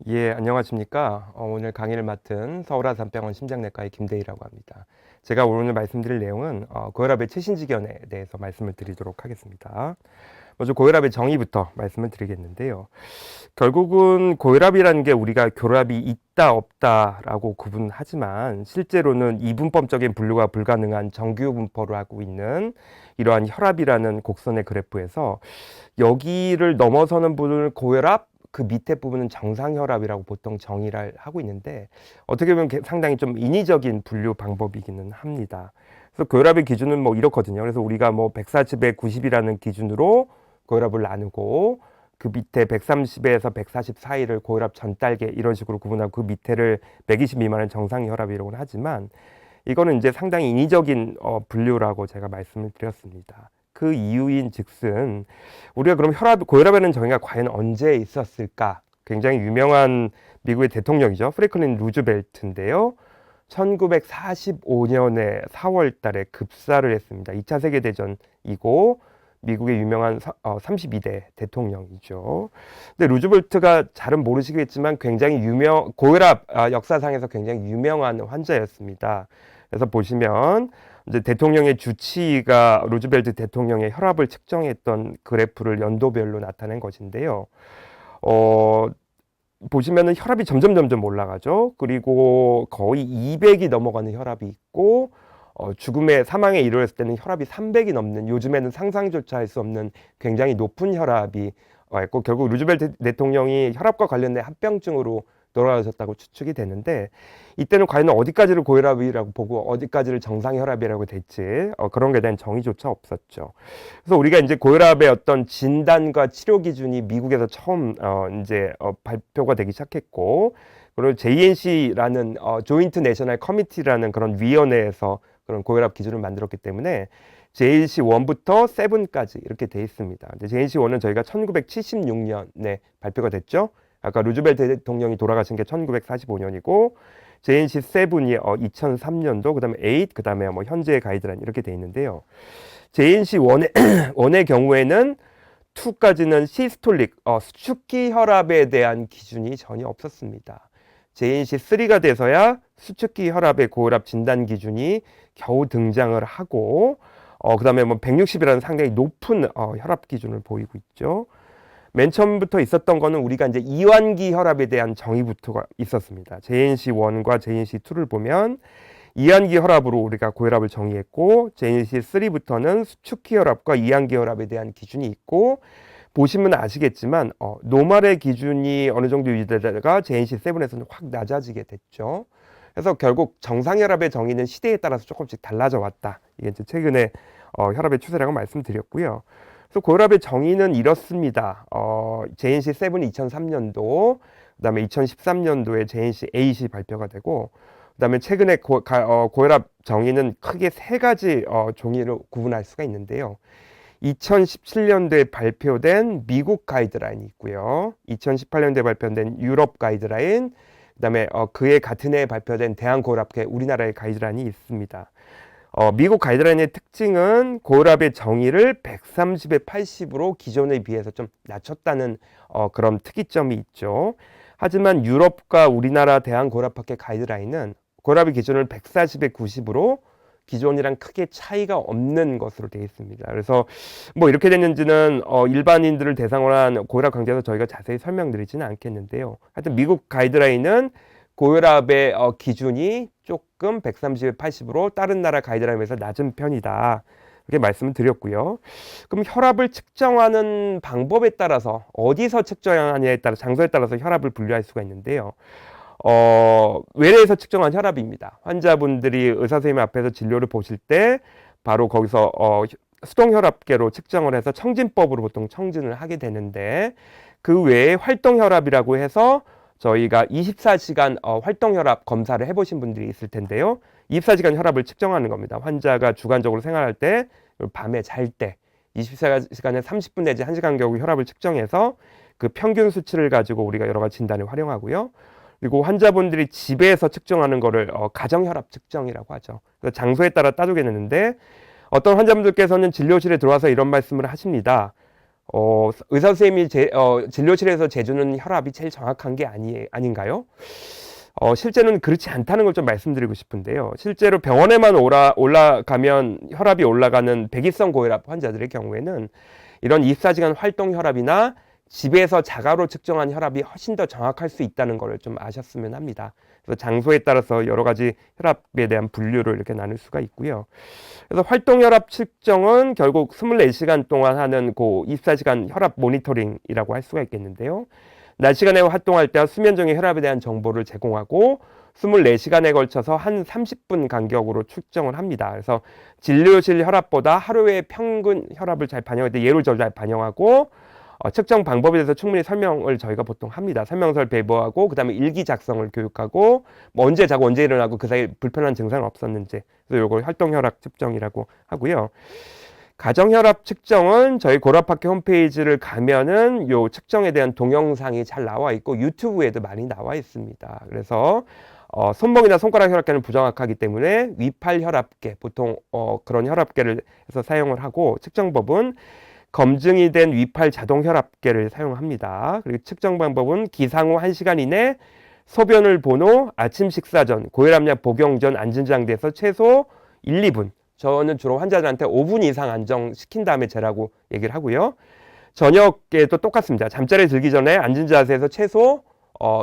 예, 안녕하십니까. 오늘 강의를 맡은 서울아산병원 심장내과의 김대희라고 합니다. 제가 오늘 말씀드릴 내용은 고혈압의 최신지견에 대해서 말씀을 드리도록 하겠습니다. 먼저 고혈압의 정의부터 말씀을 드리겠는데요. 결국은 고혈압이라는 게 우리가 결합이 있다 없다라고 구분하지만 실제로는 이분법적인 분류가 불가능한 정규 분포를 하고 있는 이러한 혈압이라는 곡선의 그래프에서 여기를 넘어서는 부분을 고혈압, 그 밑에 부분은 정상혈압이라고 보통 정의를 하고 있는데 어떻게 보면 상당히 좀 인위적인 분류 방법이기는 합니다. 그래서 고혈압의 기준은 뭐 이렇거든요. 그래서 우리가 뭐 140에 90이라는 기준으로 고혈압을 나누고 그 밑에 130에서 140 사이를 고혈압 전달계 이런 식으로 구분하고 그 밑에를 120 미만은 정상혈압이라고 하지만 이거는 이제 상당히 인위적인 분류라고 제가 말씀을 드렸습니다. 그 이유인 즉슨 우리가 그럼 고혈압에는 정의가 과연 언제 있었을까? 굉장히 유명한 미국의 대통령이죠. 프랭클린 루즈벨트인데요. 1945년에 4월 달에 급사를 했습니다. 2차 세계대전이고 미국의 유명한 32대 대통령이죠. 근데 루즈벨트가 잘은 모르시겠지만 굉장히 고혈압 역사상에서 굉장히 유명한 환자였습니다. 그래서 보시면 이제 대통령의 주치의가 루즈벨트 대통령의 혈압을 측정했던 그래프를 연도별로 나타낸 것인데요. 보시면은 혈압이 점점 올라가죠. 그리고 거의 200이 넘어가는 혈압이 있고 사망에 이르렀을 때는 혈압이 300이 넘는, 요즘에는 상상조차 할 수 없는 굉장히 높은 혈압이 있고, 결국 루즈벨트 대통령이 혈압과 관련된 합병증으로 돌아가셨다고 추측이 되는데, 이때는 과연 어디까지를 고혈압이라고 보고 어디까지를 정상혈압이라고 될지 그런 것에 대한 정의조차 없었죠. 그래서 우리가 이제 고혈압의 어떤 진단과 치료 기준이 미국에서 처음 발표가 되기 시작했고, 그리고 JNC라는 조인트 내셔널 커미티라는 그런 위원회에서 그런 고혈압 기준을 만들었기 때문에 JNC 1부터 7까지 이렇게 돼 있습니다. 근데 JNC 1은 저희가 1976년에 발표가 됐죠. 아까 루즈벨트 대통령이 돌아가신 게 1945년이고 JNC 7이 2003년도, 그다음에 8, 그다음에 뭐 현재의 가이드라인 이렇게 돼 있는데요. JNC 1의 경우에는 2까지는 시스톨릭 수축기 혈압에 대한 기준이 전혀 없었습니다. JNC 3가 돼서야 수축기 혈압의 고혈압 진단 기준이 겨우 등장을 하고 그다음에 뭐 160이라는 상당히 높은 혈압 기준을 보이고 있죠. 맨 처음부터 있었던 거는 우리가 이제 이완기 혈압에 대한 정의부터가 있었습니다. JNC1과 JNC2를 보면 이완기 혈압으로 우리가 고혈압을 정의했고, JNC3부터는 수축기 혈압과 이완기 혈압에 대한 기준이 있고, 보시면 아시겠지만 노말의 기준이 어느 정도 유지되다가 JNC7에서는 확 낮아지게 됐죠. 그래서 결국 정상혈압의 정의는 시대에 따라서 조금씩 달라져 왔다. 이게 이제 최근에 혈압의 추세라고 말씀드렸고요. 그래서 고혈압의 정의는 이렇습니다. JNC7이 2003년도, 그다음에 2013년도에 JNC8이 발표가 되고, 그다음에 최근에 고혈압 정의는 크게 세 가지 종류로 구분할 수가 있는데요. 2017년도에 발표된 미국 가이드라인이 있고요. 2018년도에 발표된 유럽 가이드라인, 그다음에 그해 같은 해에 발표된 대한고혈압계 우리나라의 가이드라인이 있습니다. 미국 가이드라인의 특징은 고혈압의 정의를 130에 80으로 기존에 비해서 좀 낮췄다는 그런 특이점이 있죠. 하지만 유럽과 우리나라 대한고혈압학회 가이드라인은 고혈압의 기준을 140에 90으로 기존이랑 크게 차이가 없는 것으로 되어 있습니다. 그래서 뭐 이렇게 됐는지는 일반인들을 대상으로 한 고혈압 강좌에서 저희가 자세히 설명드리지는 않겠는데요. 하여튼 미국 가이드라인은 고혈압의 기준이 조금 130에 80으로 다른 나라 가이드라인에서 낮은 편이다. 이렇게 말씀을 드렸고요. 그럼 혈압을 측정하는 방법에 따라서 어디서 측정하냐에 따라 장소에 따라서 혈압을 분류할 수가 있는데요. 외래에서 측정한 혈압입니다. 환자분들이 의사 선생님 앞에서 진료를 보실 때 바로 거기서 수동혈압계로 측정을 해서 청진법으로 보통 청진을 하게 되는데, 그 외에 활동혈압이라고 해서 저희가 24시간 활동혈압 검사를 해보신 분들이 있을 텐데요. 24시간 혈압을 측정하는 겁니다. 환자가 주관적으로 생활할 때, 밤에 잘 때 24시간에 30분 내지 1시간 겨우 혈압을 측정해서 그 평균 수치를 가지고 우리가 여러 가지 진단에 활용하고요. 그리고 환자분들이 집에서 측정하는 거를 가정혈압 측정이라고 하죠. 그래서 장소에 따라 따르게 되는데, 어떤 환자분들께서는 진료실에 들어와서 이런 말씀을 하십니다. 의사 선생님이 진료실에서 재주는 혈압이 제일 정확한 게 아닌가요? 실제는 그렇지 않다는 걸 좀 말씀드리고 싶은데요. 실제로 병원에만 올라가면 혈압이 올라가는 백이성 고혈압 환자들의 경우에는 이런 24시간 활동 혈압이나 집에서 자가로 측정한 혈압이 훨씬 더 정확할 수 있다는 걸 좀 아셨으면 합니다. 그래서 장소에 따라서 여러 가지 혈압에 대한 분류를 이렇게 나눌 수가 있고요. 그래서 활동 혈압 측정은 결국 24시간 동안 하는 그 24시간 혈압 모니터링이라고 할 수가 있겠는데요. 낮 시간에 활동할 때와 수면 중의 혈압에 대한 정보를 제공하고 24시간에 걸쳐서 한 30분 간격으로 측정을 합니다. 그래서 진료실 혈압보다 하루의 평균 혈압을 잘 반영할 때 예를 잘 반영하고 측정 방법에 대해서 충분히 설명을 저희가 보통 합니다. 설명서를 배부하고 그다음에 일기 작성을 교육하고 뭐 언제 자고 언제 일어나고 그 사이 불편한 증상은 없었는지 그래서 이걸 활동 혈압 측정이라고 하고요. 가정 혈압 측정은 저희 고려학회 홈페이지를 가면은 요 측정에 대한 동영상이 잘 나와 있고 유튜브에도 많이 나와 있습니다. 그래서 손목이나 손가락 혈압계는 부정확하기 때문에 위팔 혈압계 보통 그런 혈압계를 해서 사용을 하고 측정법은 검증이 된 위팔 자동 혈압계를 사용합니다. 그리고 측정 방법은 기상 후 1시간 이내 소변을 본 후 아침 식사 전 고혈압약 복용 전 앉은 자세에서 최소 1, 2분 저는 주로 환자들한테 5분 이상 안정시킨 다음에 재라고 얘기를 하고요. 저녁에도 똑같습니다. 잠자리에 들기 전에 앉은 자세에서 최소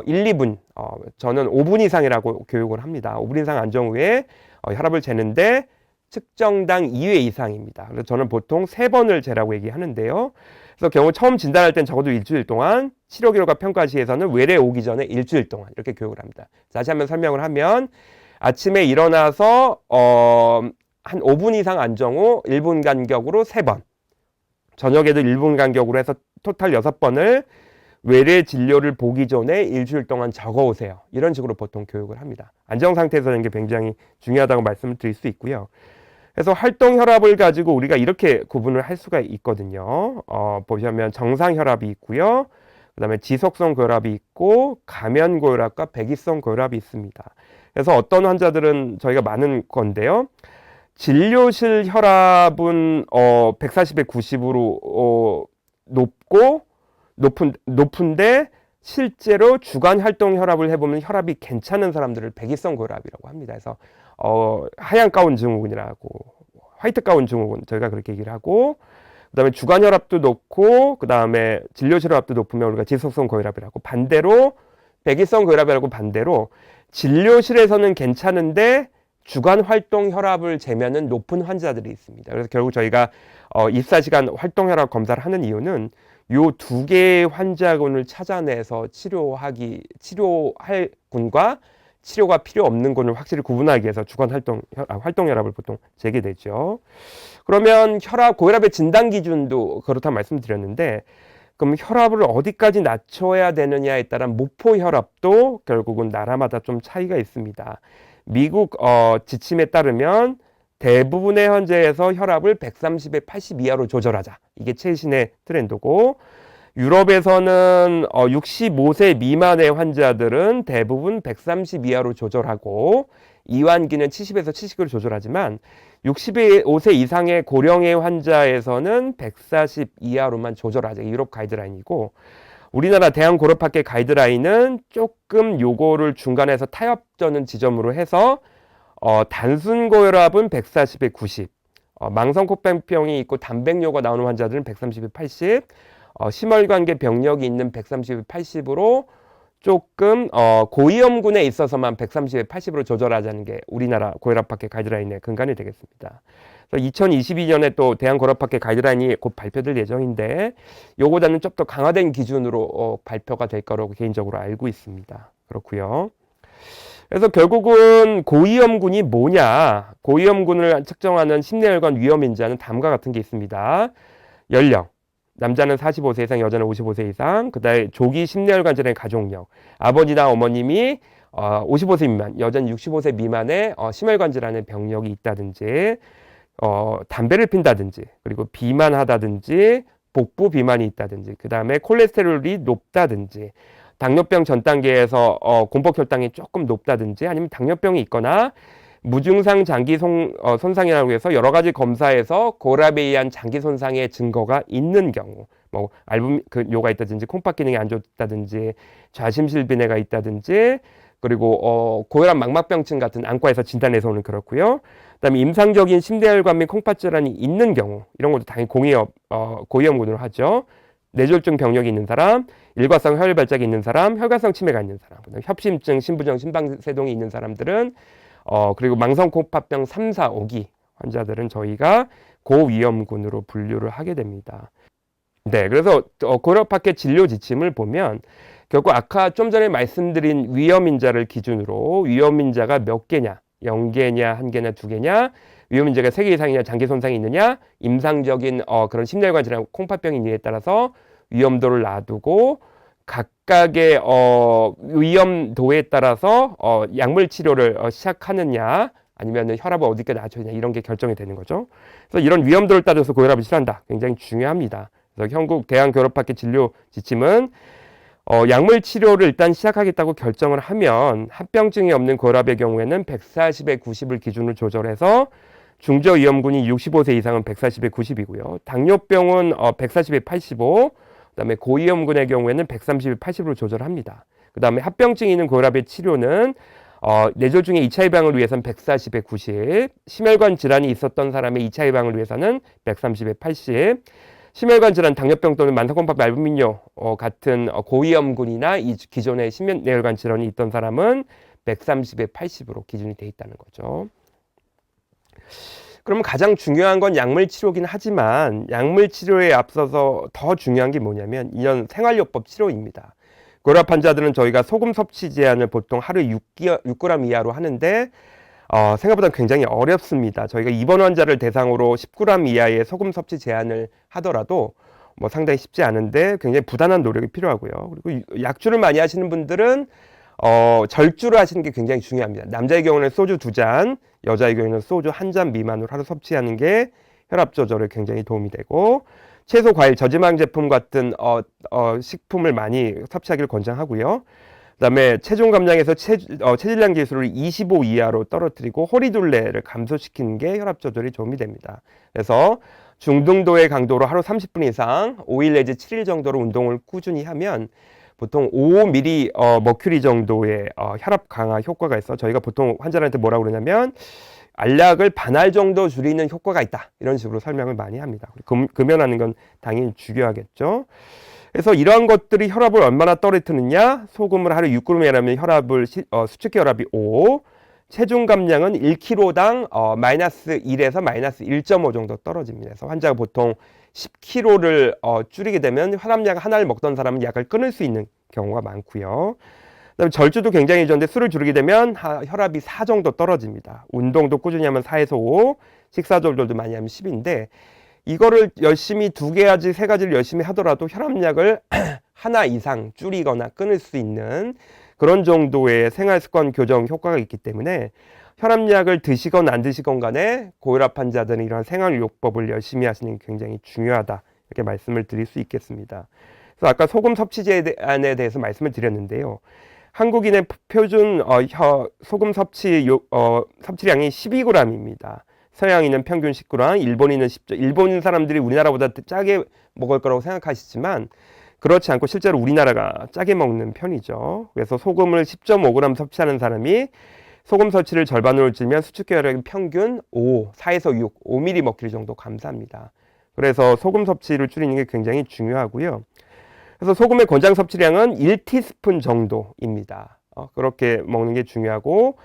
1, 2분 저는 5분 이상이라고 교육을 합니다. 5분 이상 안정 후에 혈압을 재는데 측정당 2회 이상입니다. 그래서 저는 보통 3번을 재라고 얘기하는데요. 그래서 경우 처음 진단할 땐 적어도 일주일 동안 치료 기록과 평가 시에서는 외래 오기 전에 일주일 동안 이렇게 교육을 합니다. 다시 한번 설명을 하면 아침에 일어나서 한 5분 이상 안정 후 1분 간격으로 3번 저녁에도 1분 간격으로 해서 토탈 6번을 외래 진료를 보기 전에 일주일 동안 적어 오세요. 이런 식으로 보통 교육을 합니다. 안정 상태에서는 게 굉장히 중요하다고 말씀을 드릴 수 있고요. 그래서 활동 혈압을 가지고 우리가 이렇게 구분을 할 수가 있거든요. 보시면 정상 혈압이 있고요. 그다음에 지속성 고혈압이 있고 가면 고혈압과 백이성 고혈압이 있습니다. 그래서 어떤 환자들은 저희가 많은 건데요. 진료실 혈압은 140에 90으로 높은데 실제로 주간 활동 혈압을 해보면 혈압이 괜찮은 사람들을 백이성 고혈압이라고 합니다. 그래서 하얀 가운 증후군이라고 화이트 가운 증후군 저희가 그렇게 얘기를 하고 그다음에 주간 혈압도 높고 그다음에 진료실 혈압도 높으면 우리가 지속성 고혈압이라고 반대로 백이성 고혈압이라고 반대로 진료실에서는 괜찮은데 주간 활동 혈압을 재면은 높은 환자들이 있습니다. 그래서 결국 저희가 24시간 활동 혈압 검사를 하는 이유는 요 두 개의 환자군을 찾아내서 치료할 군과 치료가 필요 없는 군을 확실히 구분하기 위해서 주간 활동 혈압을 보통 재게 되죠. 그러면 고혈압의 진단 기준도 그렇다 말씀드렸는데 그럼 혈압을 어디까지 낮춰야 되느냐에 따른 목표 혈압도 결국은 나라마다 좀 차이가 있습니다. 미국 지침에 따르면 대부분의 현재에서 혈압을 130에 80 이하로 조절하자. 이게 최신의 트렌드고 유럽에서는 65세 미만의 환자들은 대부분 130 이하로 조절하고 이완기는 70에서 70으로 조절하지만 65세 이상의 고령의 환자에서는 140 이하로만 조절하자. 유럽 가이드라인이고 우리나라 대한고려학회 가이드라인은 조금 요거를 중간에서 타협되는 지점으로 해서 단순 고혈압은 140에 90, 망성코팽병이 있고 단백뇨가 나오는 환자들은 130에 80, 심혈관계 병력이 있는 130에 80으로 조금 고위험군에 있어서만 130에 80으로 조절하자는 게 우리나라 고혈압학회 가이드라인의 근간이 되겠습니다. 2022년에 또 대한고혈압학회 가이드라인이 곧 발표될 예정인데 요거보다는 좀 더 강화된 기준으로 발표가 될 거라고 개인적으로 알고 있습니다. 그렇고요. 그래서 결국은 고위험군이 뭐냐? 고위험군을 측정하는 심내혈관 위험인자는 다음과 같은 게 있습니다. 연령, 남자는 45세 이상, 여자는 55세 이상, 그다음에 조기 심내혈관 질환의 가족력, 아버지나 어머님이 55세 미만, 여자는 65세 미만의 심혈관 질환의 병력이 있다든지, 담배를 핀다든지, 그리고 비만하다든지, 복부 비만이 있다든지, 그 다음에 콜레스테롤이 높다든지, 당뇨병 전 단계에서 공복 혈당이 조금 높다든지 아니면 당뇨병이 있거나 무증상 장기 손상이라고 해서 여러 가지 검사에서 고혈압에 의한 장기 손상의 증거가 있는 경우 뭐 요가 있다든지 콩팥 기능이 안 좋다든지 좌심실비내가 있다든지 그리고 고혈압 망막병증 같은 안과에서 진단해서는 그렇고요. 그다음에 임상적인 심대혈관 및 콩팥 질환이 있는 경우 이런 것도 당연히 고위험군으로 하죠. 뇌졸중 병력이 있는 사람, 일과성 혈액 발작이 있는 사람, 혈관성 치매가 있는 사람, 그다음에 협심증, 신부정, 심방세동이 있는 사람들은 그리고 망성 콩팥병 3, 4, 5기 환자들은 저희가 고위험군으로 분류를 하게 됩니다. 네, 그래서 고혈압학회 진료 지침을 보면 결국 아까 좀 전에 말씀드린 위험인자를 기준으로 위험인자가 몇 개냐, 0개냐, 1개냐, 2개냐, 위험인자가 3개 이상이냐, 장기 손상이 있느냐, 임상적인 그런 심혈관 질환, 콩팥병이 있느냐에 따라서 위험도를 놔두고 각각의 위험도에 따라서 약물 치료를 시작하느냐, 아니면 혈압을 어디까지 낮춰야 이런 게 결정이 되는 거죠. 그래서 이런 위험도를 따져서 고혈압을 치료한다. 굉장히 중요합니다. 그래서 한국 대한고혈압학회 진료 지침은 약물 치료를 일단 시작하겠다고 결정을 하면 합병증이 없는 고혈압의 경우에는 140에 90을 기준으로 조절해서 중저위험군이 65세 이상은 140에 90이고요. 당뇨병은 140에 85, 그다음에 고위험군의 경우에는 130에 80으로 조절합니다. 그다음에 합병증이 있는 고혈압의 치료는 뇌졸중의 2차 예방을 위해서는 140에 90, 심혈관 질환이 있었던 사람의 2차 예방을 위해서는 130에 80, 심혈관 질환, 당뇨병 또는 만성콩팥 말분민뇨 같은 고위험군이나 이 기존의 심뇌혈관 질환이 있던 사람은 130에 80으로 기준이 돼 있다는 거죠. 그러면 가장 중요한 건 약물 치료긴 하지만 약물 치료에 앞서서 더 중요한 게 뭐냐면 이런 생활요법 치료입니다. 고혈압 환자들은 저희가 소금 섭취 제한을 보통 하루에 6g 이하로 하는데 생각보다 굉장히 어렵습니다. 저희가 입원 환자를 대상으로 10g 이하의 소금 섭취 제한을 하더라도 뭐 상당히 쉽지 않은데 굉장히 부단한 노력이 필요하고요. 그리고 약주를 많이 하시는 분들은 절주를 하시는 게 굉장히 중요합니다. 남자의 경우는 소주 2잔, 여자의 경우는 소주 1잔 미만으로 하루 섭취하는 게 혈압 조절에 굉장히 도움이 되고 채소, 과일, 저지방 제품 같은 식품을 많이 섭취하기를 권장하고요. 그다음에 체중 감량에서 체질량 지수를 25 이하로 떨어뜨리고 호리둘레를 감소시키는 게 혈압 조절에 도움이 됩니다. 그래서 중등도의 강도로 하루 30분 이상 5일 내지 7일 정도로 운동을 꾸준히 하면 보통 5mm 머큐리 정도의 혈압 강화 효과가 있어 저희가 보통 환자들한테 뭐라고 그러냐면 알약을 반알 정도 줄이는 효과가 있다. 이런 식으로 설명을 많이 합니다. 금연하는 건 당연히 중요하겠죠. 그래서 이러한 것들이 혈압을 얼마나 떨어뜨느냐, 소금을 하루 6g이라면 혈압을 수축기 혈압이 5, 체중 감량은 1kg당 마이너스 1에서 마이너스 1.5 정도 떨어집니다. 그래서 환자가 보통 10kg를 줄이게 되면 혈압약 하나를 먹던 사람은 약을 끊을 수 있는 경우가 많고요. 그다음에 절주도 굉장히 좋은데 술을 줄이게 되면 혈압이 4 정도 떨어집니다. 운동도 꾸준히 하면 4에서 5, 식사 조절도 많이 하면 10인데 이거를 열심히 2가지, 3가지를 열심히 하더라도 혈압약을 하나 이상 줄이거나 끊을 수 있는 그런 정도의 생활습관 교정 효과가 있기 때문에 혈압약을 드시건 안 드시건 간에 고혈압 환자들은 이런 생활요법을 열심히 하시는 게 굉장히 중요하다. 이렇게 말씀을 드릴 수 있겠습니다. 그래서 아까 소금 섭취 제한에 대해서 말씀을 드렸는데요. 한국인의 표준 소금 섭취량이 12g입니다. 서양인은 평균 19g, 일본인은 10g. 일본 사람들이 우리나라보다 짜게 먹을 거라고 생각하시지만 그렇지 않고 실제로 우리나라가 짜게 먹는 편이죠. 그래서 소금을 10.5g 섭취하는 사람이 소금 섭취를 절반으로 줄이면 수축기 혈압이 평균 4에서 6, 5mm 머큐리 정도 감소합니다. 그래서 소금 섭취를 줄이는 게 굉장히 중요하고요. 그래서 소금의 권장 섭취량은 1티스푼 정도입니다. 그렇게 먹는 게 중요하고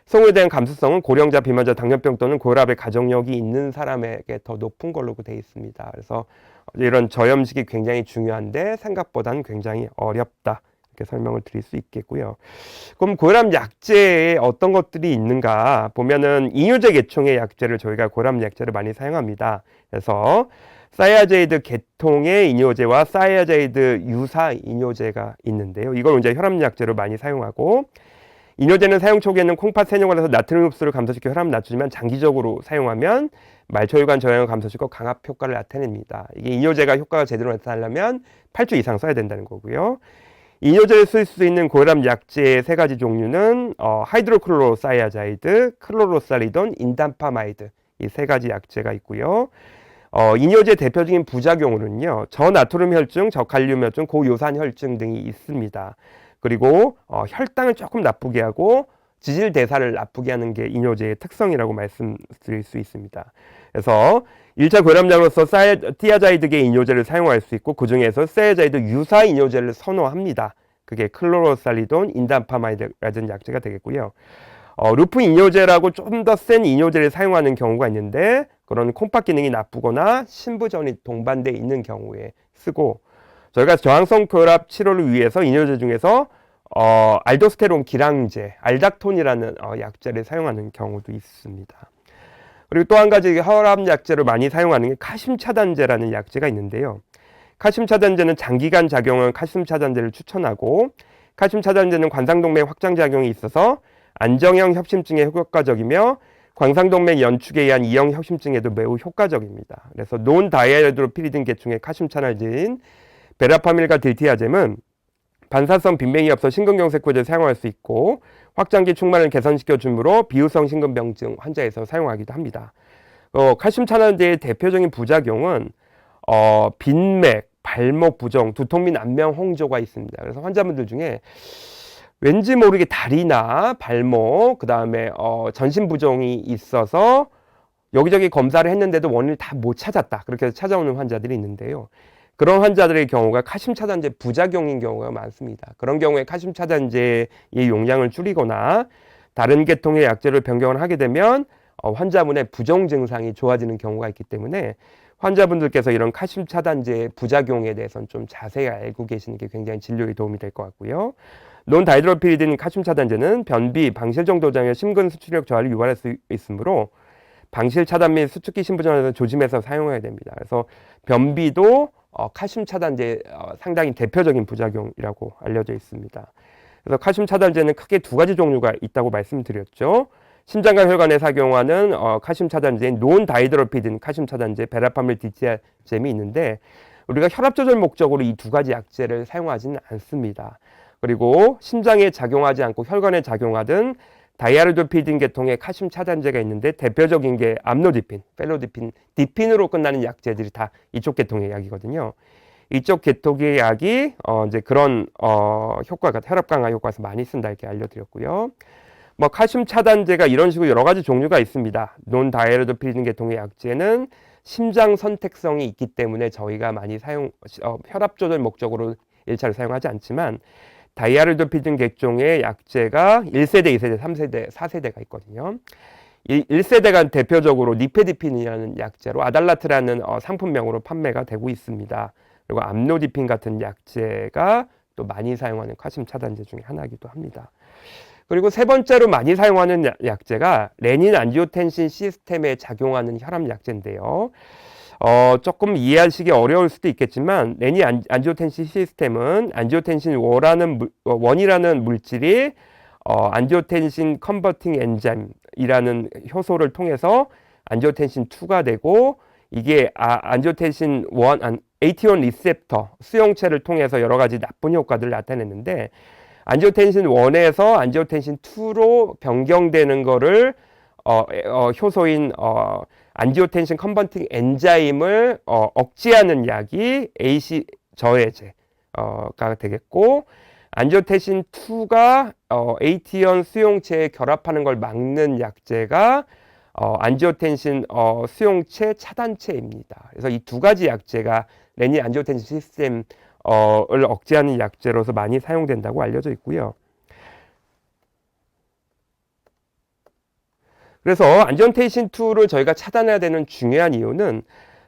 소금에 대한 감수성은 고령자, 비만자, 당뇨병 또는 고혈압의 가족력이 있는 사람에게 더 높은 걸로 되어 있습니다. 그래서 이런 저염식이 굉장히 중요한데 생각보다는 굉장히 어렵다. 이렇게 설명을 드릴 수 있겠고요. 그럼 고혈압 약제에 어떤 것들이 있는가 보면은 이뇨제 계통의 약제를 저희가 고혈압 약제를 많이 사용합니다. 그래서 사이아제이드 계통의 이뇨제와 사이아제이드 유사 이뇨제가 있는데요. 이걸 이제 혈압 약제로 많이 사용하고 이뇨제는 사용 초기에는 콩팥 세뇨관에서 나트륨 흡수를 감소시켜 혈압 낮추지만 장기적으로 사용하면 말초혈관 저항을 감소시켜 강압 효과를 나타냅니다. 이게 이뇨제가 효과가 제대로 나타나려면 8주 이상 써야 된다는 거고요. 이뇨제를 쓸 수 있는 고혈압 약제의 3가지 종류는 하이드로클로로사이아자이드, 클로로살리돈, 인단파마이드 이 3가지 약제가 있고요. 이뇨제 대표적인 부작용으로는요, 저나트륨 혈증, 저칼륨 혈증, 고요산 혈증 등이 있습니다. 그리고 혈당을 조금 나쁘게 하고 지질 대사를 나쁘게 하는 게 이뇨제의 특성이라고 말씀드릴 수 있습니다. 그래서 1차 고혈압약으로서 티아자이드계 이뇨제를 사용할 수 있고 그 중에서 세아자이드 유사 이뇨제를 선호합니다. 그게 클로로살리돈, 인단파마이드라는 약제가 되겠고요. 루프 이뇨제라고 좀 더 센 이뇨제를 사용하는 경우가 있는데 그런 콩팥 기능이 나쁘거나 신부전이 동반돼 있는 경우에 쓰고 저희가 저항성 고혈압 치료를 위해서 이뇨제 중에서 알도스테론 기량제, 알닥톤이라는 약제를 사용하는 경우도 있습니다. 그리고 또 한 가지 혈압 약제로 많이 사용하는 게 칼슘 차단제라는 약제가 있는데요. 칼슘 차단제는 장기간 작용은 칼슘 차단제를 추천하고 칼슘 차단제는 관상동맥 확장 작용이 있어서 안정형 협심증에 효과적이며 광상동맥 연축에 의한 이형 협심증에도 매우 효과적입니다. 그래서 논다이아드로피리딘 계층의 칼슘 차단제인 베라파밀과 딜티아젬은 반사성 빈맥이 없어 심근경색코제에 사용할 수 있고 확장기 충만을 개선시켜 주므로 비후성 심근병증 환자에서 사용하기도 합니다. 칼슘 차단제의 대표적인 부작용은 빈맥, 발목 부종, 두통 및 안면 홍조가 있습니다. 그래서 환자분들 중에 왠지 모르게 다리나 발목, 그 다음에 전신 부종이 있어서 여기저기 검사를 했는데도 원인을 다 못 찾았다. 그렇게 해서 찾아오는 환자들이 있는데요. 그런 환자들의 경우가 칼슘 차단제 부작용인 경우가 많습니다. 그런 경우에 칼슘 차단제의 용량을 줄이거나 다른 계통의 약제를 변경을 하게 되면 환자분의 부종 증상이 좋아지는 경우가 있기 때문에 환자분들께서 이런 칼슘 차단제의 부작용에 대해서는 좀 자세히 알고 계시는 게 굉장히 진료에 도움이 될 것 같고요. 논다이드로피리딘 칼슘 차단제는 변비, 방실 정도 장의 심근 수축력 저하를 유발할 수 있으므로 방실 차단 및 수축기 신부전에서 조심해서 사용해야 됩니다. 그래서 변비도 칼슘 차단제 상당히 대표적인 부작용이라고 알려져 있습니다. 그래서 칼슘 차단제는 크게 두 가지 종류가 있다고 말씀드렸죠. 심장과 혈관에 작용하는 칼슘 차단제인 논다이드로피딘 칼슘 차단제, 베라파밀 디티아젬이 있는데 우리가 혈압 조절 목적으로 이 두 가지 약제를 사용하지는 않습니다. 그리고 심장에 작용하지 않고 혈관에 작용하던 다이아르도피딘 계통의 칼슘 차단제가 있는데 대표적인 게 암로디핀, 펠로디핀, 디핀으로 끝나는 약제들이 다 이쪽 계통의 약이거든요. 이쪽 계통의 약이 이제 그런 효과가 혈압 강화 효과에서 많이 쓴다 이렇게 알려드렸고요. 뭐 칼슘 차단제가 이런 식으로 여러 가지 종류가 있습니다. 논다이아르도피딘 계통의 약제는 심장 선택성이 있기 때문에 저희가 많이 혈압 조절 목적으로 1차를 사용하지 않지만 다이아르도피딘 계통의 약제가 1세대, 2세대, 3세대, 4세대가 있거든요. 1세대가 대표적으로 니페디핀이라는 약제로 아달라트라는 상품명으로 판매가 되고 있습니다. 그리고 암로디핀 같은 약제가 또 많이 사용하는 칼슘 차단제 중에 하나이기도 합니다. 그리고 세 번째로 많이 사용하는 약제가 레닌 안지오텐신 시스템에 작용하는 혈압 약제인데요. 조금 이해하시기 어려울 수도 있겠지만 레닌 안지오텐신 시스템은 안지오텐신 원이라는 물질이 안지오텐신 컨버팅 엔자임이라는 효소를 통해서 안지오텐신 2가 되고 이게 안지오텐신 1, AT1 리셉터 수용체를 통해서 여러 가지 나쁜 효과들을 나타내는데 안지오텐신 1에서 안지오텐신 2로 변경되는 거를 효소인 안지오텐신 컨버팅 엔자임을 억제하는 약이 AC 저해제가 되겠고 안지오텐신 2가 AT1 수용체에 결합하는 걸 막는 약제가 안지오텐신 수용체 차단체입니다. 그래서 이 두 가지 약제가 레닌 안지오텐신 시스템을 억제하는 약제로서 많이 사용된다고 알려져 있고요. 그래서 안지오텐신 2를 저희가 차단해야 되는 중요한 이유는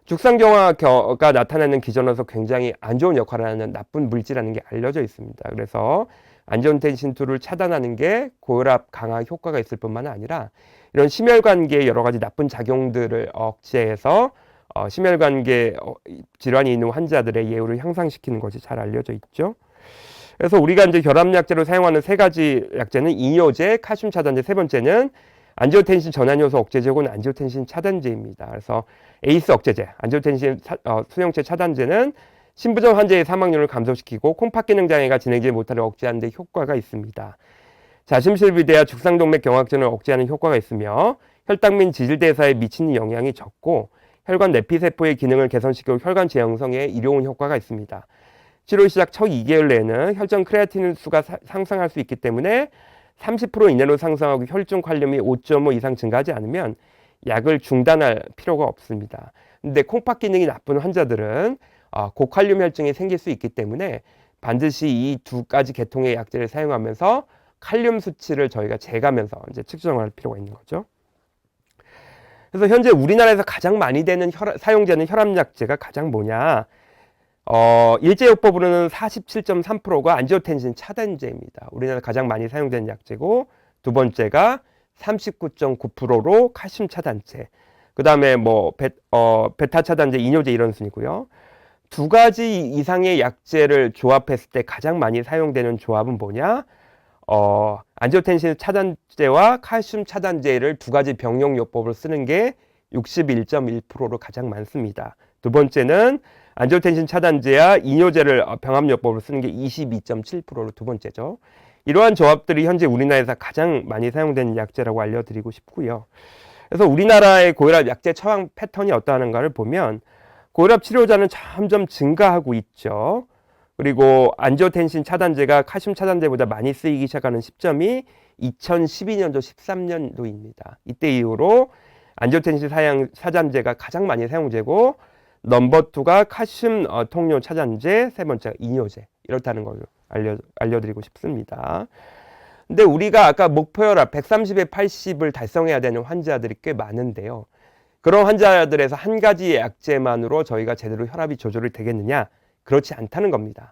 죽상경화가 나타나는 기전에서 굉장히 안 좋은 역할을 하는 나쁜 물질이라는 게 알려져 있습니다. 그래서 안지오텐신 2를 차단하는 게 고혈압 강화 효과가 있을 뿐만 아니라 이런 심혈관계의 여러 가지 나쁜 작용들을 억제해서 심혈관계 질환이 있는 환자들의 예후를 향상시키는 것이 잘 알려져 있죠. 그래서 우리가 이제 혈압약제로 사용하는 세 가지 약제는 이뇨제, 칼슘 차단제, 세 번째는 안지오텐신 전환효소 억제제 혹은 안지오텐신 차단제입니다. 그래서 에이스 억제제, 안지오텐신 수용체 차단제는 심부전 환자의 사망률을 감소시키고 콩팥 기능 장애가 진행되지 못하는 억제하는 데 효과가 있습니다. 자심실비대와 죽상동맥 경화증을 억제하는 효과가 있으며 혈당 및 지질대사에 미치는 영향이 적고 혈관 내피세포의 기능을 개선시키고 혈관 재형성에 이로운 효과가 있습니다. 치료 시작 첫 2개월 내에는 혈전 크레아틴 수가 상승할 수 있기 때문에 30% 이내로 상승하고 혈중 칼륨이 5.5 이상 증가하지 않으면 약을 중단할 필요가 없습니다. 근데 콩팥 기능이 나쁜 환자들은 고칼륨 혈증이 생길 수 있기 때문에 반드시 이 두 가지 계통의 약제를 사용하면서 칼륨 수치를 저희가 재가면서 이제 측정할 필요가 있는 거죠. 그래서 현재 우리나라에서 가장 많이 사용되는 혈압약제가 가장 뭐냐? 일제요법으로는 47.3%가 안지오텐신 차단제입니다. 우리나라 가장 많이 사용되는 약제고, 두 번째가 39.9%로 칼슘 차단제. 그 다음에 베타 차단제, 이뇨제 이런 순이고요. 두 가지 이상의 약제를 조합했을 때 가장 많이 사용되는 조합은 뭐냐? 안지오텐신 차단제와 칼슘 차단제를 두 가지 병용요법으로 쓰는 게 61.1%로 가장 많습니다. 두 번째는 안지오텐신 차단제와 이뇨제를 병합요법으로 쓰는 게 22.7%로 두 번째죠. 이러한 조합들이 현재 우리나라에서 가장 많이 사용되는 약제라고 알려드리고 싶고요. 그래서 우리나라의 고혈압 약제 처방 패턴이 어떠한가를 보면 고혈압 치료자는 점점 증가하고 있죠. 그리고 안지오텐신 차단제가 칼슘 차단제보다 많이 쓰이기 시작하는 시점이 2012년도, 13년도입니다. 이때 이후로 안지오텐신 차단제가 가장 많이 사용되고 넘버 2가 칼슘 통요 차단제, 세 번째가 이뇨제 이렇다는 걸 알려드리고 싶습니다. 근데 우리가 아까 목표혈압 130에 80을 달성해야 되는 환자들이 꽤 많은데요. 그런 환자들에서 한 가지 약제만으로 저희가 제대로 혈압이 조절이 되겠느냐? 그렇지 않다는 겁니다.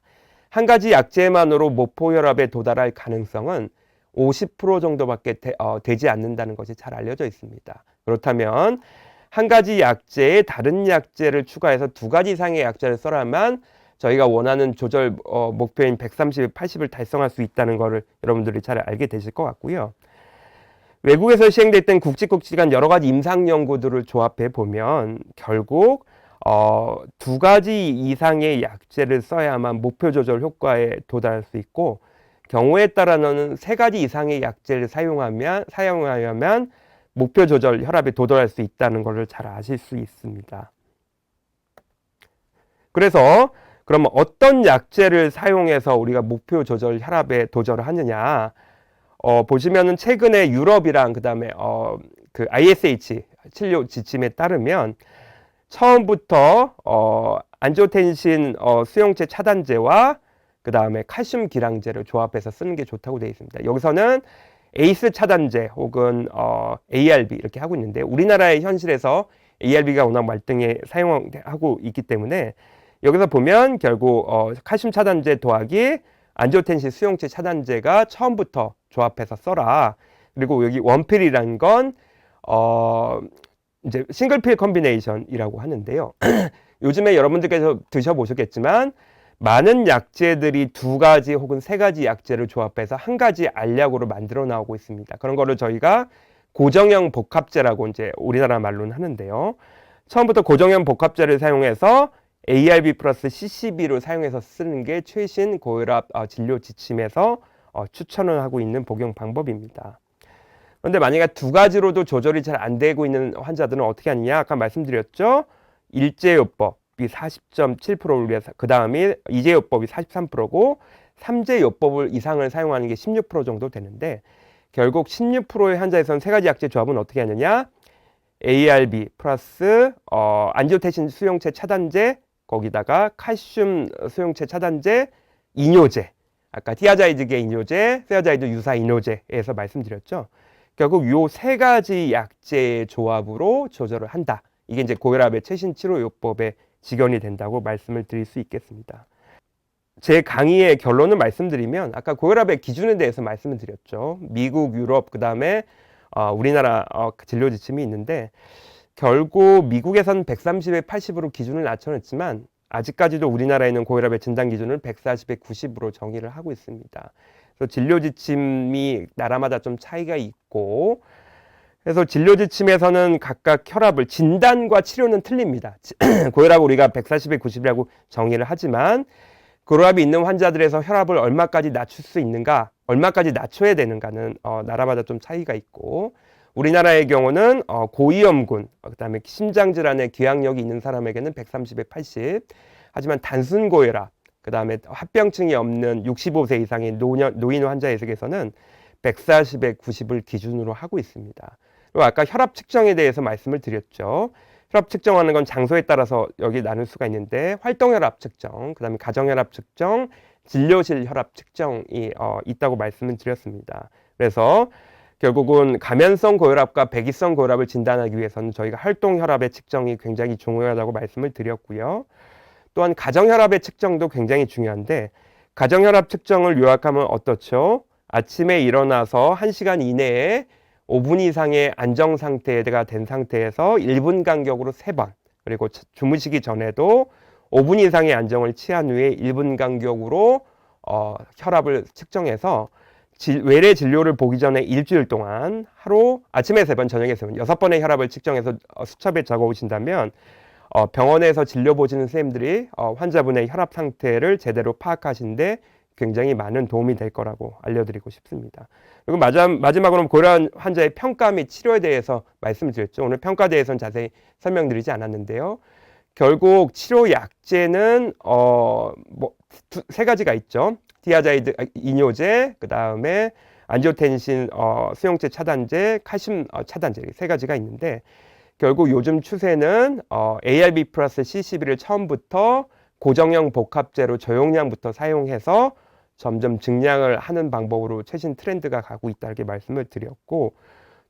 한 가지 약제만으로 목표 혈압에 도달할 가능성은 50% 정도밖에 되지 않는다는 것이 잘 알려져 있습니다. 그렇다면 한 가지 약제에 다른 약제를 추가해서 두 가지 이상의 약제를 써야만 저희가 원하는 조절 목표인 130에 80을 달성할 수 있다는 것을 여러분들이 잘 알게 되실 것 같고요. 외국에서 시행됐던 굵직굵직한 여러 가지 임상 연구들을 조합해 보면 결국 두 가지 이상의 약제를 써야만 목표 조절 효과에 도달할 수 있고, 경우에 따라서는 세 가지 이상의 약제를 사용하야만 목표 조절 혈압에 도달할 수 있다는 것을 잘 아실 수 있습니다. 그래서 그러면 어떤 약제를 사용해서 우리가 목표 조절 혈압에 도달을 하느냐? 보시면은 최근에 유럽이랑 그다음에 그 ISH 치료 지침에 따르면 처음부터 안지오텐신 수용체 차단제와 그다음에 칼슘 기량제를 조합해서 쓰는 게 좋다고 되어 있습니다. 여기서는 에이스 차단제 혹은 ARB 이렇게 하고 있는데, 우리나라의 현실에서 ARB가 워낙 말등에 사용하고 있기 때문에 여기서 보면 결국 칼슘 차단제 더하기 안지오텐신 수용체 차단제가 처음부터 조합해서 써라. 그리고 여기 원필이란 건 이제 싱글필 컨비네이션이라고 하는데요. 요즘에 여러분들께서 드셔보셨겠지만 많은 약제들이 두 가지 혹은 세 가지 약제를 조합해서 한 가지 알약으로 만들어 나오고 있습니다. 그런 거를 저희가 고정형 복합제라고 이제 우리나라 말로는 하는데요. 처음부터 고정형 복합제를 사용해서 ARB 플러스 CCB로 사용해서 쓰는 게 최신 고혈압 진료 지침에서 추천을 하고 있는 복용 방법입니다. 그런데 만약에 두 가지로도 조절이 잘 안 되고 있는 환자들은 어떻게 하느냐? 아까 말씀드렸죠. 일제요법이 40.7%를 위해서, 그 다음에 이제요법이 43%고 3제요법을 이상을 사용하는 게 16% 정도 되는데, 결국 16%의 환자에서는 세 가지 약제 조합은 어떻게 하느냐? ARB 플러스 안지오텐신 수용체 차단제, 거기다가 칼슘 수용체 차단제, 이뇨제, 아까 티아자이드계 이뇨제, 세아자이드 유사 이뇨제에서 말씀드렸죠. 결국 요 세 가지 약제의 조합으로 조절을 한다. 이게 이제 고혈압의 최신 치료 요법의 직연이 된다고 말씀을 드릴 수 있겠습니다. 제 강의의 결론을 말씀드리면 아까 고혈압의 기준에 대해서 말씀을 드렸죠. 미국, 유럽, 그 다음에 우리나라 진료 지침이 있는데, 결국 미국에서는 130에 80으로 기준을 낮춰냈지만 아직까지도 우리나라에는 고혈압의 진단 기준을 140에 90으로 정의를 하고 있습니다. 그래서 진료 지침이 나라마다 좀 차이가 있고, 그래서 진료 지침에서는 각각 혈압을, 진단과 치료는 틀립니다. 고혈압 우리가 140에 90이라고 정의를 하지만 고혈압이 있는 환자들에서 혈압을 얼마까지 낮출 수 있는가, 얼마까지 낮춰야 되는가는 나라마다 좀 차이가 있고, 우리나라의 경우는 고위험군, 그다음에 심장질환의 기항력이 있는 사람에게는 130에 80. 하지만 단순 고혈압, 그다음에 합병증이 없는 65세 이상의 노인 환자에게서는 140에 90을 기준으로 하고 있습니다. 그리고 아까 혈압 측정에 대해서 말씀을 드렸죠. 혈압 측정하는 건 장소에 따라서 여기 나눌 수가 있는데 활동혈압 측정, 그다음에 가정혈압 측정, 진료실 혈압 측정이 있다고 말씀을 드렸습니다. 그래서 결국은 가면성 고혈압과 백이성 고혈압을 진단하기 위해서는 저희가 활동혈압의 측정이 굉장히 중요하다고 말씀을 드렸고요. 또한 가정혈압의 측정도 굉장히 중요한데 가정혈압 측정을 요약하면 어떻죠? 아침에 일어나서 1시간 이내에 5분 이상의 안정 상태가 된 상태에서 1분 간격으로 3번, 그리고 주무시기 전에도 5분 이상의 안정을 취한 후에 1분 간격으로 혈압을 측정해서 외래 진료를 보기 전에 일주일 동안 하루 아침에 3번, 저녁에 3번, 6번의 혈압을 측정해서 수첩에 적어 오신다면 병원에서 진료 보시는 선생님들이 환자분의 혈압 상태를 제대로 파악하시는데 굉장히 많은 도움이 될 거라고 알려드리고 싶습니다. 그리고 마지막으로 고혈압 환자의 평가 및 치료에 대해서 말씀을 드렸죠. 오늘 평가에 대해서는 자세히 설명드리지 않았는데요. 결국 치료 약제는 세 가지가 있죠. 디아자이드 이뇨제, 그 다음에 안지오텐신 수용체 차단제, 칼슘 차단제, 세 가지가 있는데 결국 요즘 추세는 ARB 플러스 C12를 처음부터 고정형 복합제로 저용량부터 사용해서 점점 증량을 하는 방법으로 최신 트렌드가 가고 있다 이렇게 말씀을 드렸고,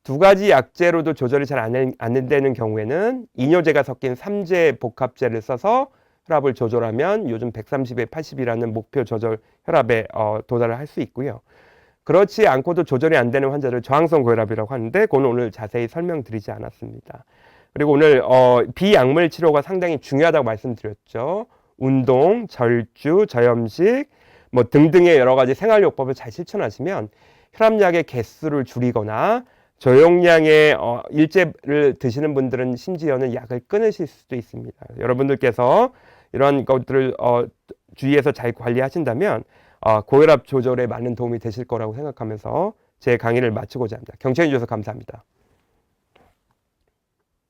두 가지 약제로도 조절이 잘 안 되는 경우에는 이뇨제가 섞인 3제 복합제를 써서 혈압을 조절하면 요즘 130에 80이라는 목표 조절 혈압에 도달을 할 수 있고요. 그렇지 않고도 조절이 안 되는 환자를 저항성 고혈압이라고 하는데 그건 오늘 자세히 설명드리지 않았습니다. 그리고 오늘 비약물 치료가 상당히 중요하다고 말씀드렸죠. 운동, 절주, 저염식 등등의 여러 가지 생활요법을 잘 실천하시면 혈압약의 개수를 줄이거나 저용량의 일제를 드시는 분들은 심지어는 약을 끊으실 수도 있습니다. 여러분들께서 이런 것들을 주의해서 잘 관리하신다면 고혈압 조절에 많은 도움이 되실 거라고 생각하면서 제 강의를 마치고자 합니다. 경청해 주셔서 감사합니다.